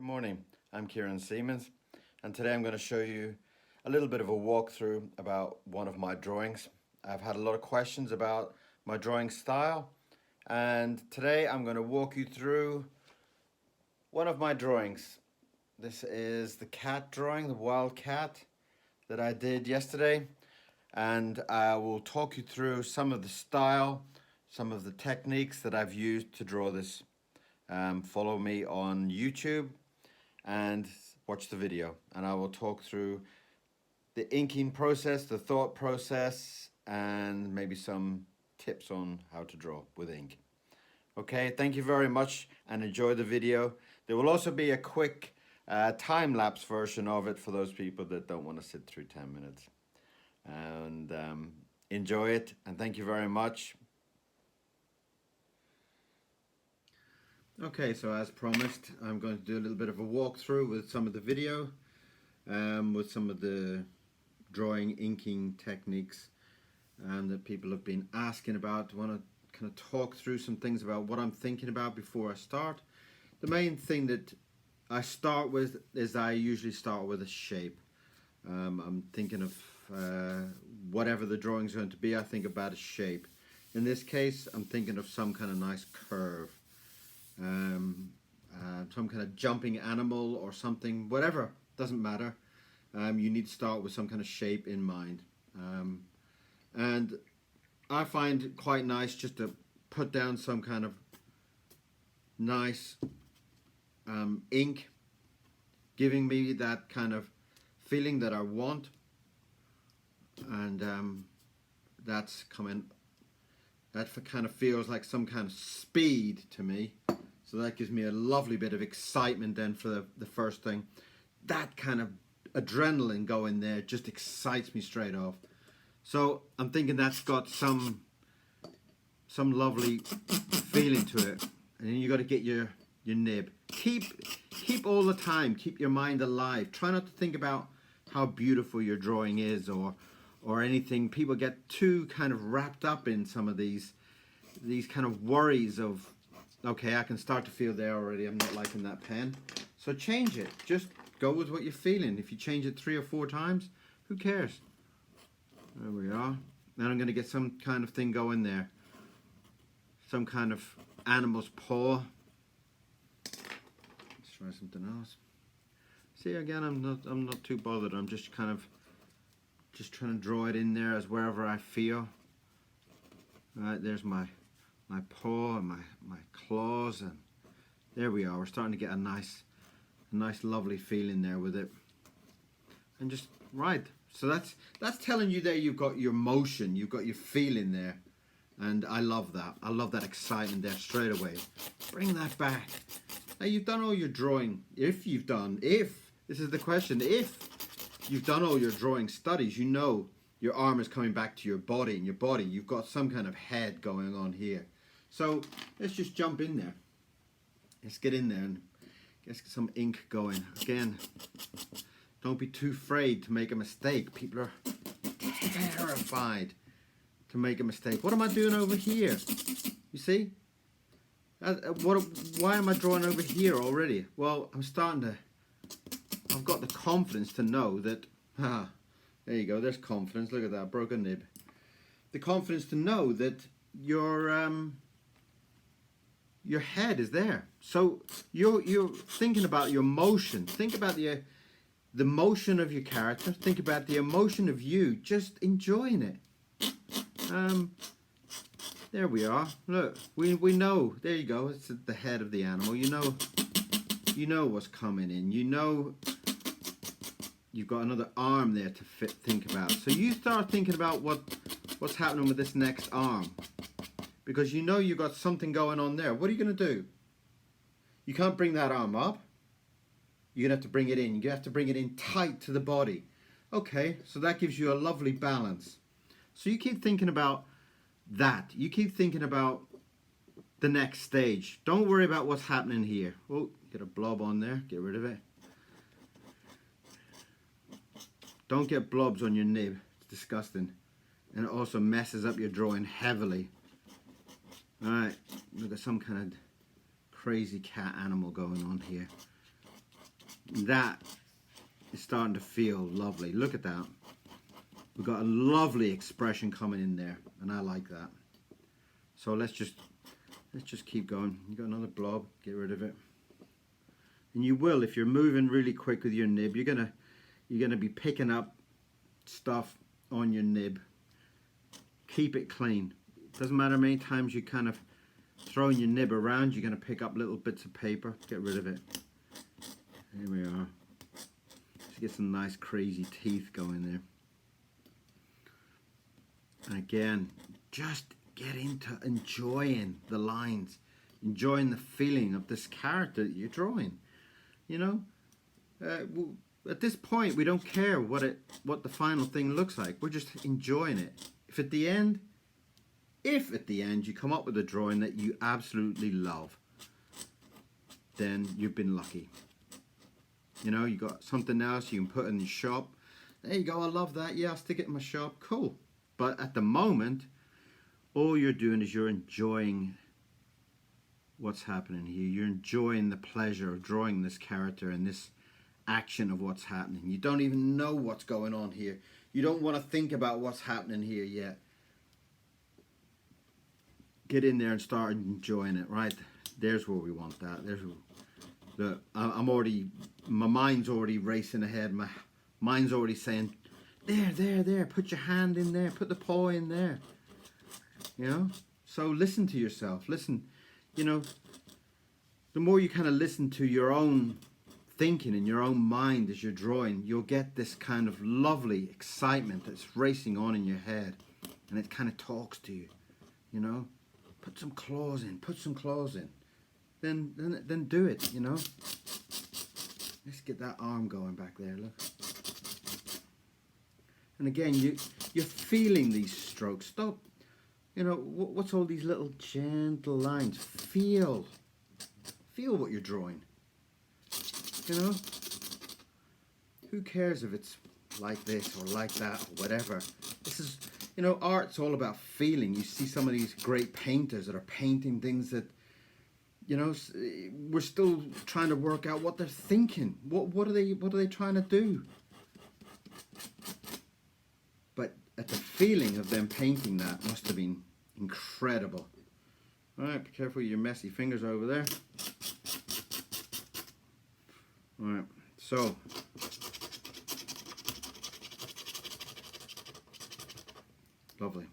Good morning, I'm Kieron Seamons, and today I'm going to show you a little bit of a walkthrough about one of my drawings. I've had a lot of questions about my drawing style, and today I'm going to walk you through one of my drawings. This is the cat drawing, the wild cat that I did yesterday, and I will talk you through some of the style, some of the techniques that I've used to draw this. Follow me on YouTube and watch the video, and I will talk through the inking process, the thought process, and maybe some tips on how to draw with ink. Okay, thank you very much and enjoy the video. There will also be a quick time-lapse version of it for those people that don't want to sit through 10 minutes. And enjoy it, and thank you very much. Okay, so as promised, I'm going to do a little bit of a walkthrough with some of the video, with some of the drawing inking techniques that people have been asking about. I want to kind of talk through some things about what I'm thinking about before I start. The main thing that I start with is I usually start with a shape. I'm thinking of whatever the drawing's going to be, I think about a shape. In this case, I'm thinking of some kind of nice curve. Some kind of jumping animal or something, whatever, doesn't matter. You need to start with some kind of shape in mind. And I find it quite nice just to put down some kind of nice ink, giving me that kind of feeling that I want. And that's coming, that kind of feels like some kind of speed to me. So that gives me a lovely bit of excitement then for the first thing. That kind of adrenaline going there just excites me straight off. So I'm thinking that's got some lovely feeling to it. And then you got to get your nib. Keep all the time, keep your mind alive. Try not to think about how beautiful your drawing is or anything. People get too kind of wrapped up in some of these kind of worries of, okay, I can start to feel there already, I'm not liking that pen. So change it. Just go with what you're feeling. If you change it 3 or 4 times, who cares? There we are. Now I'm going to get some kind of thing going there. Some kind of animal's paw. Let's try something else. See, again, I'm not too bothered. I'm just kind of trying to draw it in there as wherever I feel. Alright, there's my paw and my claws, and there we are. We're starting to get a nice lovely feeling there with it. And just right, so that's telling you there you've got your motion, you've got your feeling there, and I love that. I love that excitement there straight away. Bring that back. Now you've done all your drawing. If this is the question, if you've done all your drawing studies, you know your arm is coming back to your body, and your body, you've got some kind of head going on here. So let's just jump in there. Let's get in there and get some ink going. Again, don't be too afraid to make a mistake. People are terrified to make a mistake. What am I doing over here? You see? Why am I drawing over here already? Well, I've got the confidence to know that, there you go, there's confidence. Look at that, broken nib. The confidence to know that your head is there. So you're thinking about your motion. Think about the motion of your character. Think about the emotion of you just enjoying it. There we are. Look, we know. There you go. It's the head of the animal. You know what's coming in. You know you've got another arm there to think about. So you start thinking about what's happening with this next arm. Because you know you've got something going on there. What are you going to do? You can't bring that arm up. You're going to have to bring it in. You have to bring it in tight to the body. Okay, so that gives you a lovely balance. So you keep thinking about that. You keep thinking about the next stage. Don't worry about what's happening here. Oh, get a blob on there. Get rid of it. Don't get blobs on your nib. It's disgusting. And it also messes up your drawing heavily. Alright, we've got some kind of crazy cat animal going on here. That is starting to feel lovely. Look at that. We've got a lovely expression coming in there, and I like that. So let's just keep going. You got another blob, get rid of it. And you will, if you're moving really quick with your nib, you're gonna be picking up stuff on your nib. Keep it clean. Doesn't matter how many times you kind of throwing your nib around, you're gonna pick up little bits of paper. Get rid of it. Here we are. Let's get some nice crazy teeth going there. And again, just get into enjoying the lines, enjoying the feeling of this character that you're drawing. You know, at this point, we don't care what the final thing looks like. We're just enjoying it. If at the end you come up with a drawing that you absolutely love, then you've been lucky. You know, you got something else you can put in your shop. There you go, I love that. Yeah, I'll stick it in my shop. Cool. But at the moment, all you're doing is you're enjoying what's happening here. You're enjoying the pleasure of drawing this character and this action of what's happening. You don't even know what's going on here. You don't want to think about what's happening here yet. Get in there and start enjoying it, right? There's where we want that. There's my mind's already racing ahead. My mind's already saying, there, put your hand in there, put the paw in there. You know? So listen to yourself. Listen, you know, the more you kind of listen to your own thinking in your own mind as you're drawing, you'll get this kind of lovely excitement that's racing on in your head, and it kind of talks to you, you know. Put some claws in, then do it, you know. Let's get that arm going back there, look. And again, you're feeling these strokes. Stop, you know, what's all these little gentle lines? Feel what you're drawing. You know, who cares if it's like this or like that or whatever. This is, you know, art's all about feeling. You see some of these great painters that are painting things that, you know, we're still trying to work out what they're thinking. What are they trying to do? But at the feeling of them painting that must have been incredible. All right, be careful with your messy fingers over there. All right, so lovely.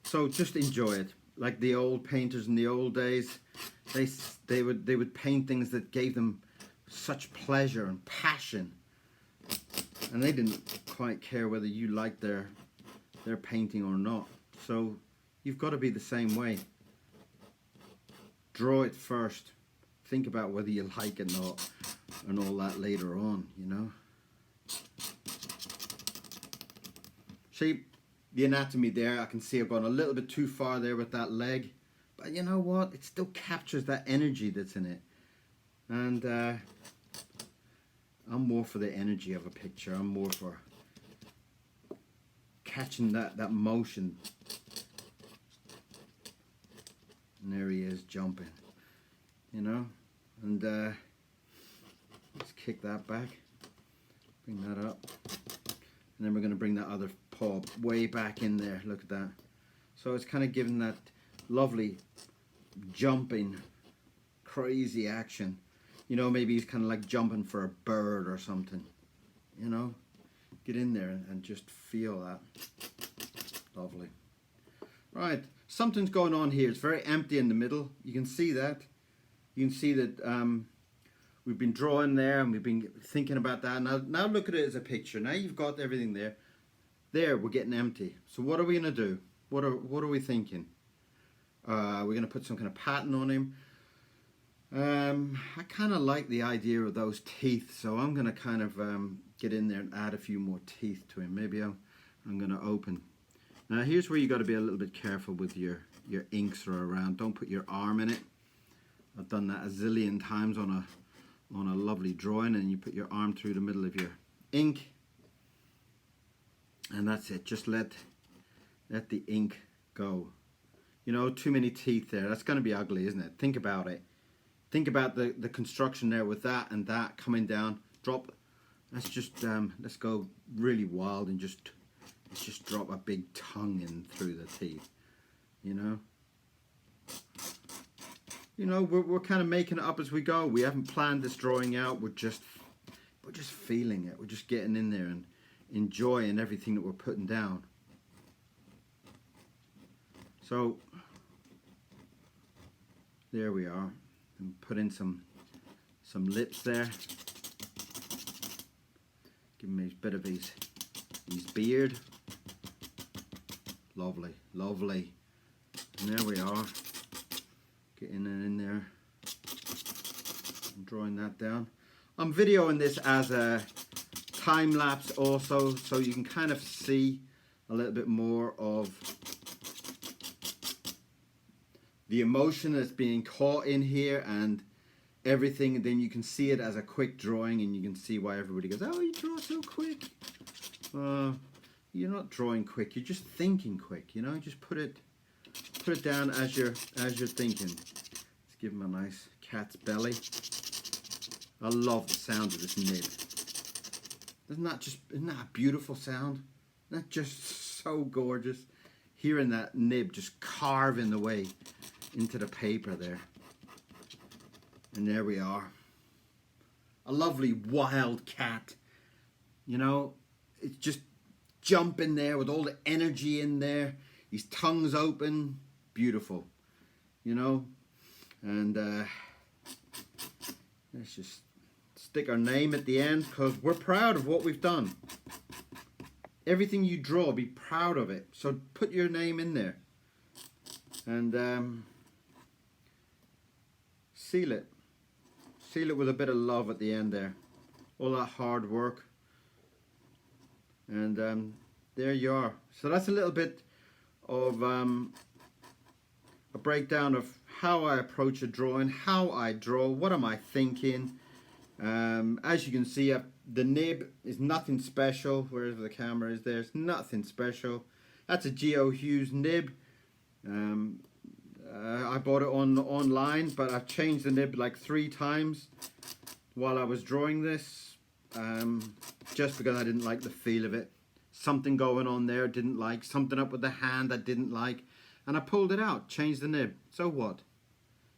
So just enjoy it, like the old painters in the old days. They would paint things that gave them such pleasure and passion, and they didn't quite care whether you liked their painting or not. So you've got to be the same way. Draw it first. Think about whether you like it or not, and all that later on, you know. See the anatomy there. I can see I've gone a little bit too far there with that leg, but you know what? It still captures that energy that's in it, and I'm more for the energy of a picture. I'm more for catching that motion. And there he is jumping, you know. And let's kick that back, bring that up, and then we're going to bring that other paw way back in there. Look at that. So it's kind of giving that lovely jumping crazy action, you know. Maybe he's kind of like jumping for a bird or something, you know. Get in there and just feel that. Lovely. Right, something's going on here. It's very empty in the middle. You can see that. You can see that we've been drawing there and we've been thinking about that. Now look at it as a picture. Now you've got everything there. There, we're getting empty. So what are we going to do? What are we thinking? We're going to put some kind of pattern on him. I kind of like the idea of those teeth, so I'm going to kind of get in there and add a few more teeth to him. Maybe I'm going to open. Now here's where you got to be a little bit careful with your inks that are around. Don't put your arm in it. I've done that a zillion times on a lovely drawing, and you put your arm through the middle of your ink, and that's it. Just let the ink go. You know, too many teeth there. That's going to be ugly, isn't it? Think about it. think about the construction there with that and that coming down. Drop. Let's just let's go really wild and let's just drop a big tongue in through the teeth. You know, we're kind of making it up as we go. We haven't planned this drawing out. We're just feeling it. We're just getting in there and enjoying everything that we're putting down. So there we are. And put in some lips there. Give him a bit of his beard. Lovely, lovely. And there we are. Getting it in there. I'm drawing that down. I'm videoing this as a time lapse also, so you can kind of see a little bit more of the emotion that's being caught in here and everything. And then you can see it as a quick drawing, and you can see why everybody goes, "Oh, you draw so quick." You're not drawing quick. You're just thinking quick. You know, just put it down as you're thinking. Let's give him a nice cat's belly. I love the sound of this nib. Isn't that a beautiful sound? Isn't that just so gorgeous? Hearing that nib just carving the way into the paper there. And there we are. A lovely wild cat. You know, it's just jumping there with all the energy in there. His tongue's open. Beautiful. You know, and let's just stick our name at the end, because we're proud of what we've done. Everything you draw, be proud of it. So put your name in there. And seal it. Seal it with a bit of love at the end there. All that hard work. And there you are. So that's a little bit of a breakdown of how I approach a drawing, how I draw, what am I thinking. As you can see, the nib is nothing special. Wherever the camera is, there's nothing special. That's a Geo Hughes nib. I bought it online, but I've changed the nib like 3 times while I was drawing this, just because I didn't like the feel of it. Something going on there I didn't like, something up with the hand I didn't like, and I pulled it out, changed the nib. So what?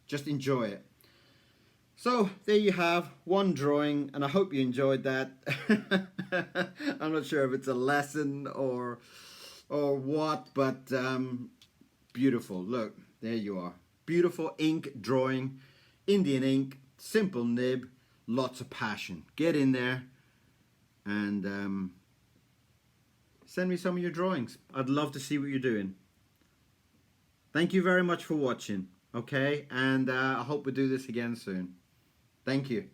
Just enjoy it. So there you have one drawing, and I hope you enjoyed that. I'm not sure if it's a lesson or what, but beautiful. Look, there you are. Beautiful ink drawing, Indian ink, simple nib, lots of passion. Get in there and send me some of your drawings. I'd love to see what you're doing. Thank you very much for watching. Okay, and I hope we do this again soon. Thank you.